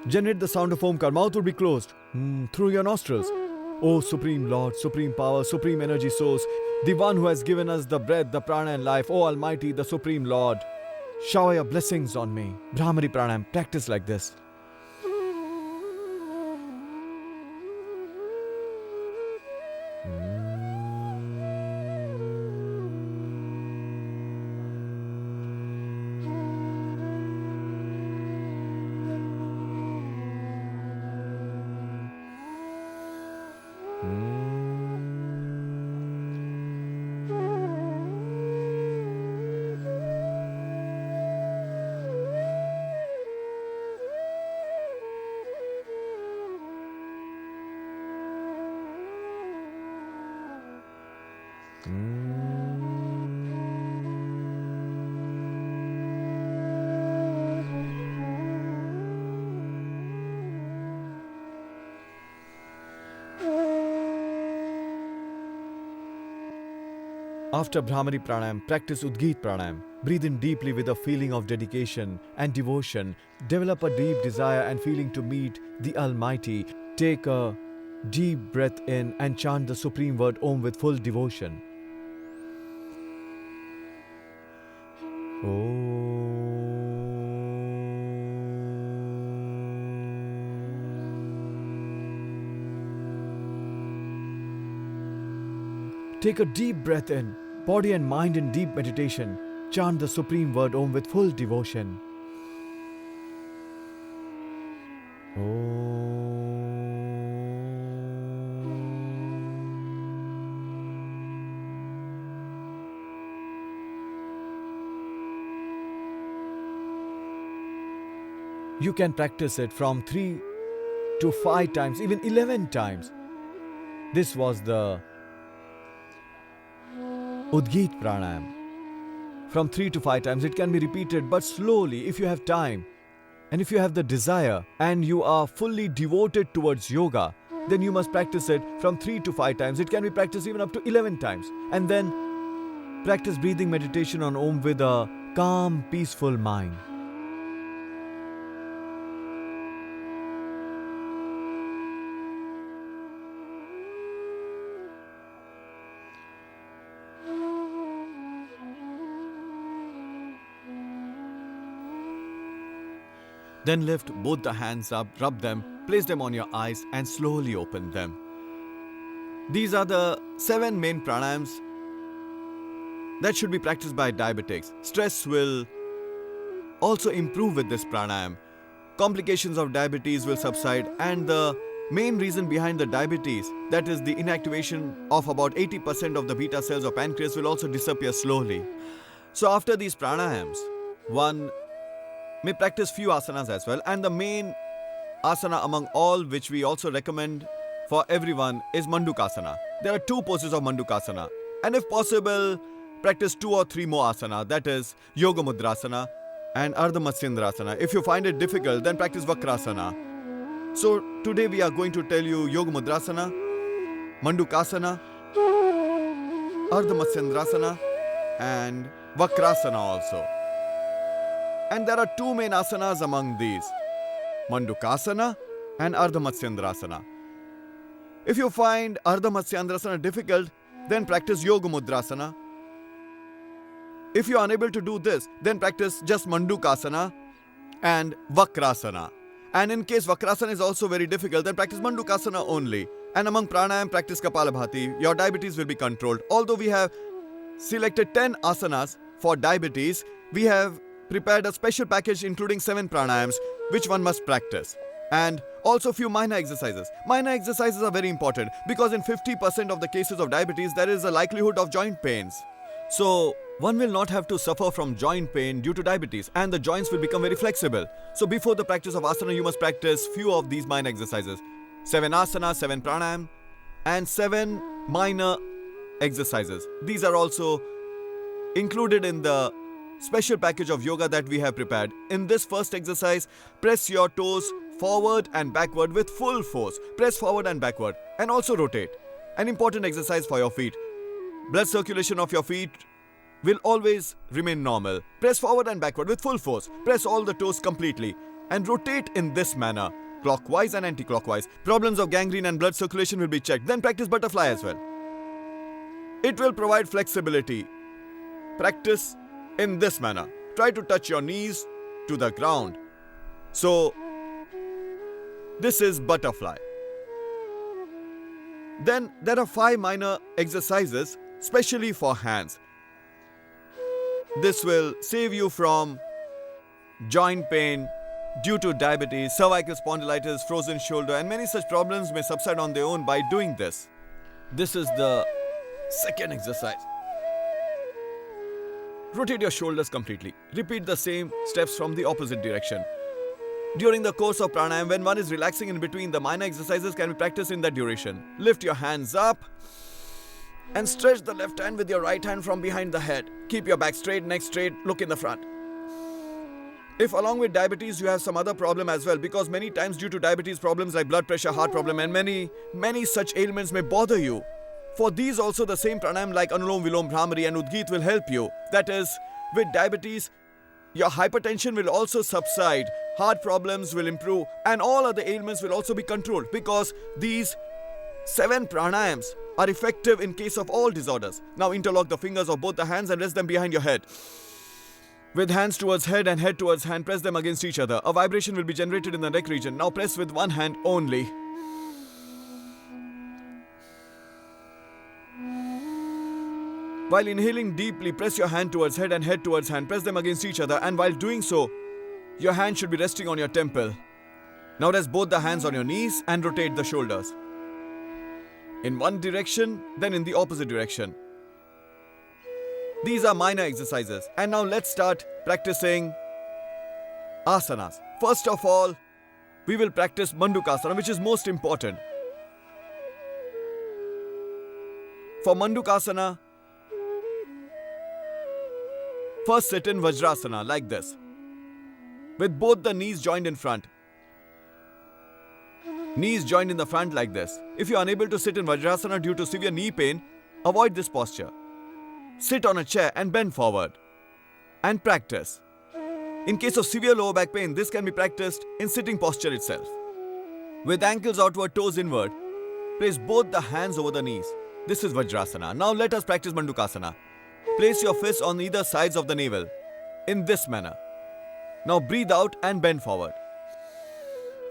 Generate the sound of Omkar. Mouth would be closed through your nostrils. O Supreme Lord, Supreme Power, Supreme Energy Source, the one who has given us the breath, the prana and life, O Almighty, the Supreme Lord, shower your blessings on me. Brahmari Pranayam, practice like this. After Brahmari Pranayam, practice Udgit Pranayam. Breathe in deeply with a feeling of dedication and devotion. Develop a deep desire and feeling to meet the Almighty. Take a deep breath in and chant the supreme word Om with full devotion. Take a deep breath in, body and mind in deep meditation. Chant the supreme word Om with full devotion. You can practice it from 3 to 5 times, even 11 times. This was the Udgit Pranayam. From 3 to 5 times, it can be repeated, but slowly if you have time and if you have the desire and you are fully devoted towards yoga, then you must practice it from 3 to 5 times. It can be practiced even up to 11 times. And then practice breathing meditation on Om with a calm, peaceful mind. Then lift both the hands up, rub them, place them on your eyes and slowly open them. These are the 7 main pranayams that should be practiced by diabetics. Stress will also improve with this pranayam. Complications of diabetes will subside, and the main reason behind the diabetes, that is the inactivation of about 80% of the beta cells of pancreas, will also disappear slowly. So after these pranayams, one may practice few asanas as well, and the main asana among all which we also recommend for everyone is Mandukasana. There are 2 poses of Mandukasana, and if possible, practice 2 or 3 more asana, that is Yoga Mudrasana and Ardha Matsyendrasana. If you find it difficult, then practice Vakrasana. So today we are going to tell you Yoga Mudrasana, Mandukasana, Ardha Matsyendrasana and Vakrasana also. And there are 2 main asanas among these, Mandukasana and Ardha Matsyendrasana. If you find Ardha Matsyendrasana difficult, then practice Yoga Mudrasana. If you are unable to do this, then practice just Mandukasana and Vakrasana. And in case Vakrasana is also very difficult, then practice Mandukasana only. And among pranayam, practice Kapalabhati. Your diabetes will be controlled. Although we have selected 10 asanas for diabetes, we have prepared a special package including 7 pranayams, which one must practice. And also few minor exercises. Minor exercises are very important because in 50% of the cases of diabetes, there is a likelihood of joint pains. So one will not have to suffer from joint pain due to diabetes, and the joints will become very flexible. So before the practice of asana, you must practice few of these minor exercises. 7 asanas, 7 pranayam, and 7 minor exercises. These are also included in the special package of yoga that we have prepared. In this first exercise, press your toes forward and backward with full force. Press forward and backward, and also rotate. An important exercise for your feet. Blood circulation of your feet will always remain normal. Press forward and backward with full force. Press all the toes completely. and rotate in this manner, clockwise and anti-clockwise. Problems of gangrene and blood circulation will be checked. Then practice butterfly as well. It will provide flexibility. Practice in this manner. Try to touch your knees to the ground. So, this is butterfly. Then there are 5 minor exercises, specially for hands. This will save you from joint pain due to diabetes, cervical spondylitis, frozen shoulder, and many such problems may subside on their own by doing this. This is the second exercise. Rotate your shoulders completely. Repeat the same steps from the opposite direction. During the course of pranayam, when one is relaxing in between, the minor exercises can be practiced in that duration. Lift your hands up and stretch the left hand with your right hand from behind the head. Keep your back straight, neck straight, look in the front. If along with diabetes you have some other problem as well, because many times due to diabetes problems like blood pressure, heart problem and many such ailments may bother you. For these also the same pranayam like Anulom Vilom Bhramari and Udgit will help you. That is, with diabetes, your hypertension will also subside, heart problems will improve and all other ailments will also be controlled, because these 7 pranayams are effective in case of all disorders. Now interlock the fingers of both the hands and rest them behind your head. With hands towards head and head towards hand, press them against each other. A vibration will be generated in the neck region. Now press with one hand only. While inhaling deeply, press your hand towards head and head towards hand. Press them against each other, and while doing so, your hand should be resting on your temple. Now rest both the hands on your knees and rotate the shoulders. In one direction, then in the opposite direction. These are minor exercises. And now let's start practicing asanas. First of all, we will practice Mandukasana, which is most important. For Mandukasana, first sit in Vajrasana like this, with both the knees joined in front. Knees joined in the front like this. If you are unable to sit in Vajrasana due to severe knee pain, avoid this posture. Sit on a chair and bend forward and practice. In case of severe lower back pain, this can be practiced in sitting posture itself. With ankles outward, toes inward, place both the hands over the knees. This is Vajrasana. Now let us practice Mandukasana. Place your fists on either sides of the navel in this manner. Now breathe out and bend forward.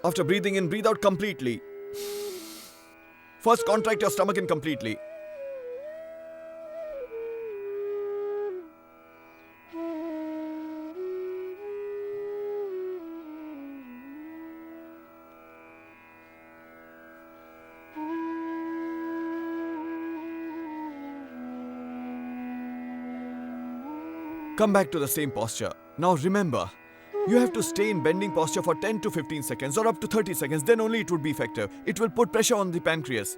After breathing in, breathe out completely. First contract your stomach in completely. Come back to the same posture. Now remember, you have to stay in bending posture for 10 to 15 seconds or up to 30 seconds, then only it would be effective. It will put pressure on the pancreas.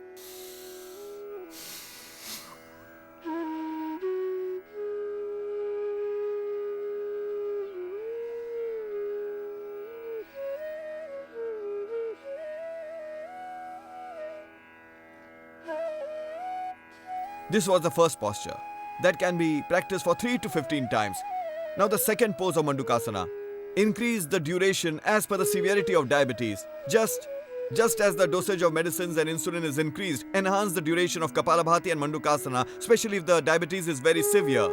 This was the first posture. That can be practiced for 3 to 15 times. Now the second pose of Mandukasana. Increase the duration as per the severity of diabetes. Just as the dosage of medicines and insulin is increased, enhance the duration of Kapalabhati and Mandukasana, especially if the diabetes is very severe.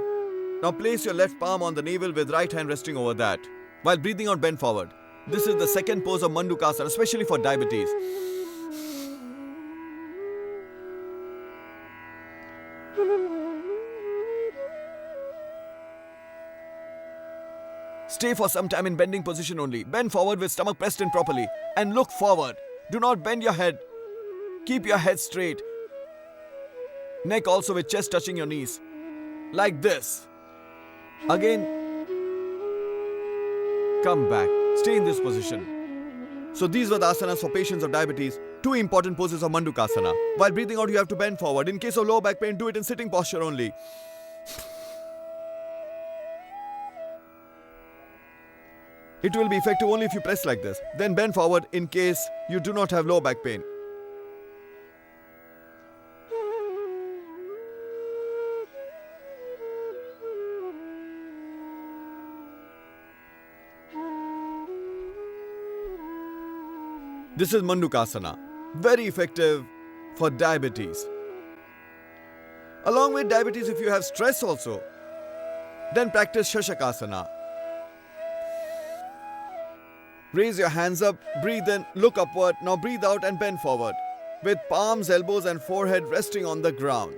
Now place your left palm on the navel with right hand resting over that. While breathing out, bend forward. This is the second pose of Mandukasana, especially for diabetes. Stay for some time in bending position only. Bend forward with stomach pressed in properly and look forward. Do not bend your head. Keep your head straight. Neck also with chest touching your knees. Like this. Again, come back. Stay in this position. So these were the asanas for patients of diabetes. 2 important poses of Mandukasana. While breathing out, you have to bend forward. In case of lower back pain, do it in sitting posture only. It will be effective only if you press like this. Then bend forward in case you do not have lower back pain. This is Mandukasana, very effective for diabetes. Along with diabetes, if you have stress also, then practice Shashakasana. Raise your hands up, breathe in, look upward, now breathe out and bend forward, with palms, elbows and forehead resting on the ground.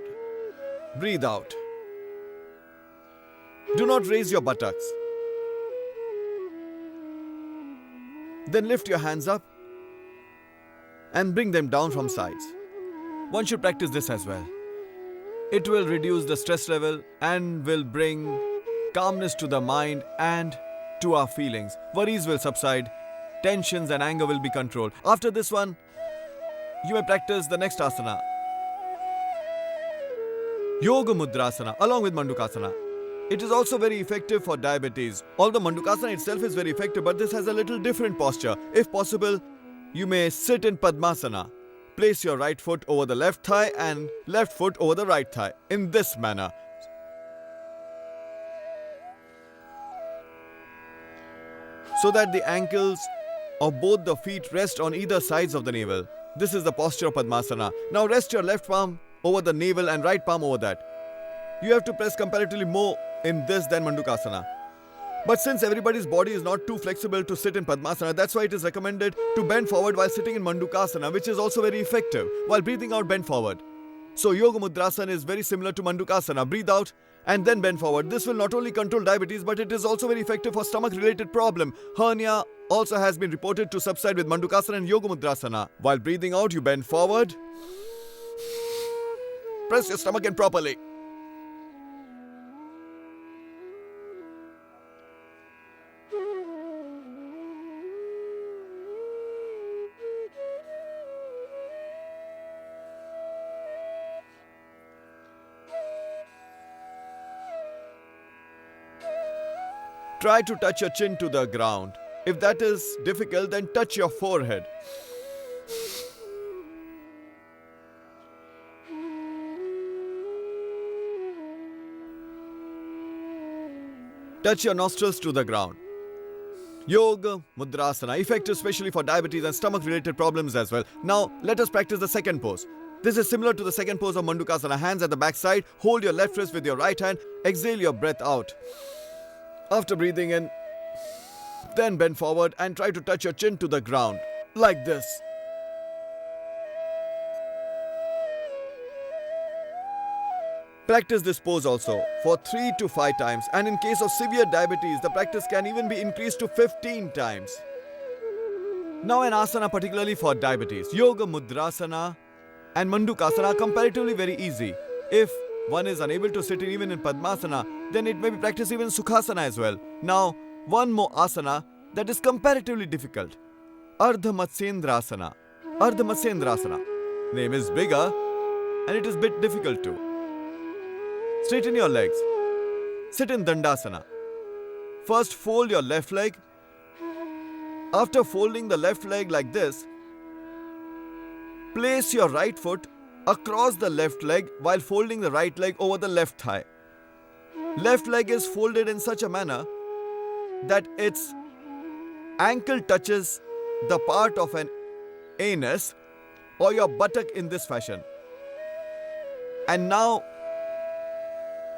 Breathe out. Do not raise your buttocks. Then lift your hands up and bring them down from sides. One should practice this as well. It will reduce the stress level and will bring calmness to the mind and to our feelings. Worries will subside, tensions and anger will be controlled. After this one, you may practice the next asana, Yoga Mudrasana, along with Mandukasana. It is also very effective for diabetes. Although Mandukasana itself is very effective, but this has a little different posture. If possible, you may sit in Padmasana. Place your right foot over the left thigh and left foot over the right thigh in this manner. So that the ankles of both the feet rest on either sides of the navel. This is the posture of Padmasana. Now rest your left palm over the navel and right palm over that. You have to press comparatively more in this than Mandukasana. But since everybody's body is not too flexible to sit in Padmasana, that's why it is recommended to bend forward while sitting in Mandukasana, which is also very effective. While breathing out, bend forward. So Yoga Mudrasana is very similar to Mandukasana. Breathe out and then bend forward. This will not only control diabetes, but it is also very effective for stomach-related problem. Hernia also has been reported to subside with Mandukasana and Yoga Mudrasana. While breathing out, you bend forward. Press your stomach in properly. Try to touch your chin to the ground. If that is difficult, then touch your forehead. Touch your nostrils to the ground. Yoga Mudrasana, effective especially for diabetes and stomach-related problems as well. Now, let us practice the second pose. This is similar to the second pose of Mandukasana. Hands at the back side. Hold your left wrist with your right hand. Exhale your breath out. After breathing in, then bend forward and try to touch your chin to the ground, like this. Practice this pose also for 3 to 5 times, and in case of severe diabetes, the practice can even be increased to 15 times. Now an asana particularly for diabetes. Yoga Mudrasana and Mandukasana are comparatively very easy. If one is unable to sit even in Padmasana, then it may be practiced even Sukhasana as well. Now, one more asana that is comparatively difficult. Ardha Matsyendrasana. Ardha Matsyendrasana. Name is bigger and it is a bit difficult too. Straighten your legs. Sit in Dandasana. First fold your left leg. After folding the left leg like this, place your right foot across the left leg while folding the right leg over the left thigh. Left leg is folded in such a manner that its ankle touches the part of an anus or your buttock in this fashion. And now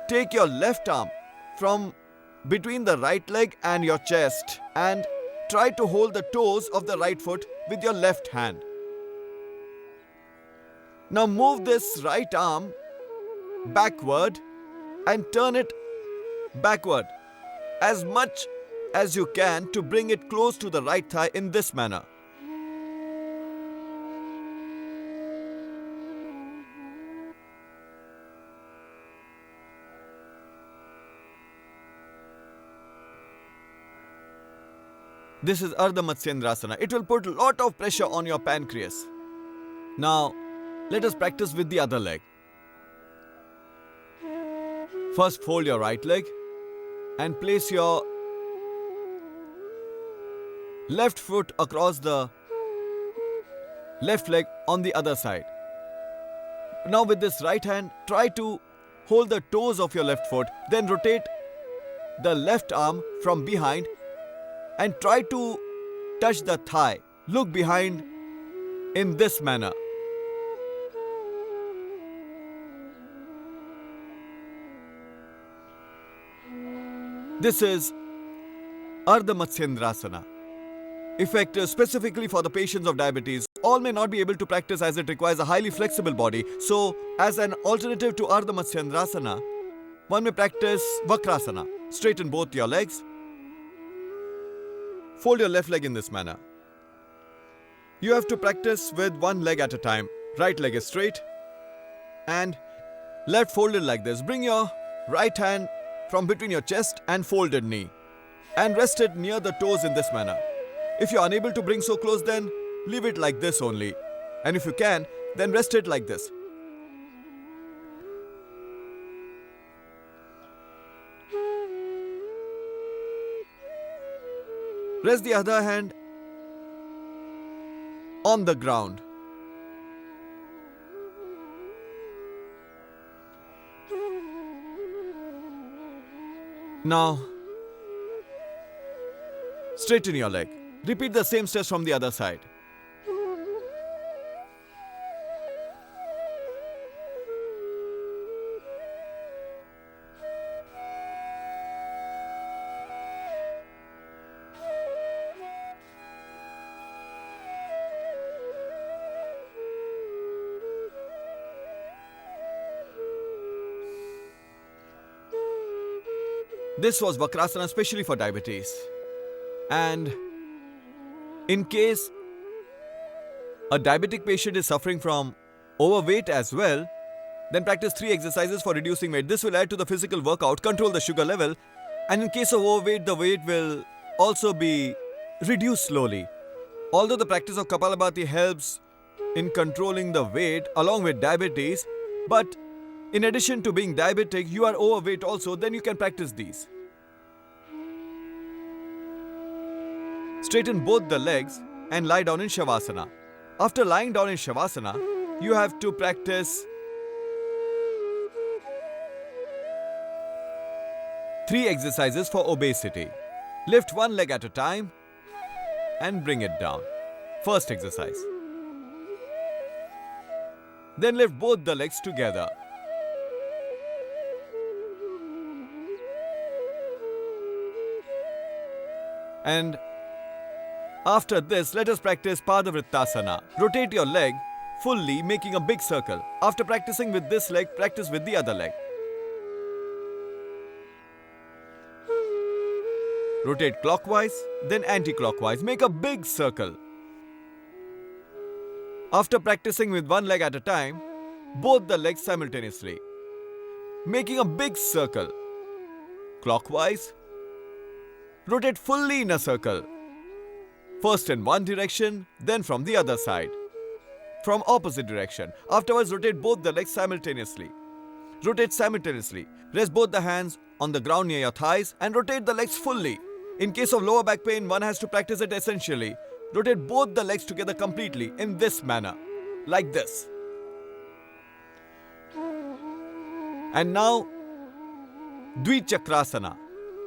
take your left arm from between the right leg and your chest and try to hold the toes of the right foot with your left hand. Now move this right arm backward and turn it backward as much as you can to bring it close to the right thigh in this manner. This is Ardha Matsyendrasana. It will put a lot of pressure on your pancreas. Now, let us practice with the other leg. First, fold your right leg and place your left foot across the left leg on the other side. Now, with this right hand, try to hold the toes of your left foot, then rotate the left arm from behind and try to touch the thigh. Look behind in this manner. This is Ardha Matsyendrasana, effective specifically for the patients of diabetes. All may not be able to practice as it requires a highly flexible body. So, as an alternative to Ardha Matsyendrasana, one may practice Vakrasana. Straighten both your legs. Fold your left leg in this manner. You have to practice with one leg at a time. Right leg is straight and left folded like this. Bring your right hand from between your chest and folded knee and rest it near the toes in this manner. If you are unable to bring so close, then leave it like this only. And if you can, then rest it like this. Rest the other hand on the ground. Now, straighten your leg. Repeat the same steps from the other side. This was Vakrasana especially for diabetes. And in case a diabetic patient is suffering from overweight as well, then practice 3 exercises for reducing weight. This will add to the physical workout, control the sugar level, and in case of overweight, the weight will also be reduced slowly. Although the practice of Kapalabhati helps in controlling the weight along with diabetes, but in addition to being diabetic, you are overweight also, then you can practice these. Straighten both the legs and lie down in Shavasana. After lying down in Shavasana, you have to practice 3 exercises for obesity. Lift one leg at a time and bring it down. First exercise. Then lift both the legs together. And after this, let us practice Padavrittasana. Rotate your leg fully, making a big circle. After practicing with this leg, practice with the other leg. Rotate clockwise, then anti-clockwise. Make a big circle. After practicing with one leg at a time, both the legs simultaneously. Making a big circle. Clockwise. Rotate fully in a circle. First in one direction, then from the other side. From opposite direction. Afterwards, rotate both the legs simultaneously. Rotate simultaneously. Rest both the hands on the ground near your thighs and rotate the legs fully. In case of lower back pain, one has to practice it essentially. Rotate both the legs together completely in this manner. Like this. And now, Dvichakrasana.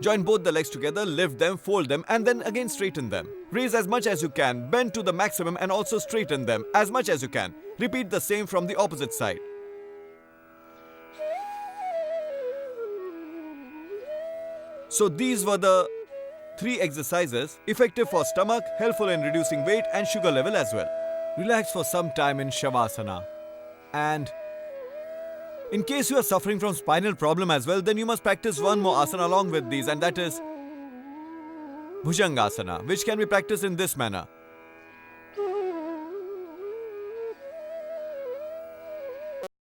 Join both the legs together, lift them, fold them, and then again straighten them. Raise as much as you can, bend to the maximum and also straighten them as much as you can. Repeat the same from the opposite side. So these were the 3 exercises, effective for stomach, helpful in reducing weight and sugar level as well. Relax for some time in Shavasana. And in case you are suffering from spinal problem as well, then you must practice one more asana along with these, and that is Bhujangasana, which can be practiced in this manner.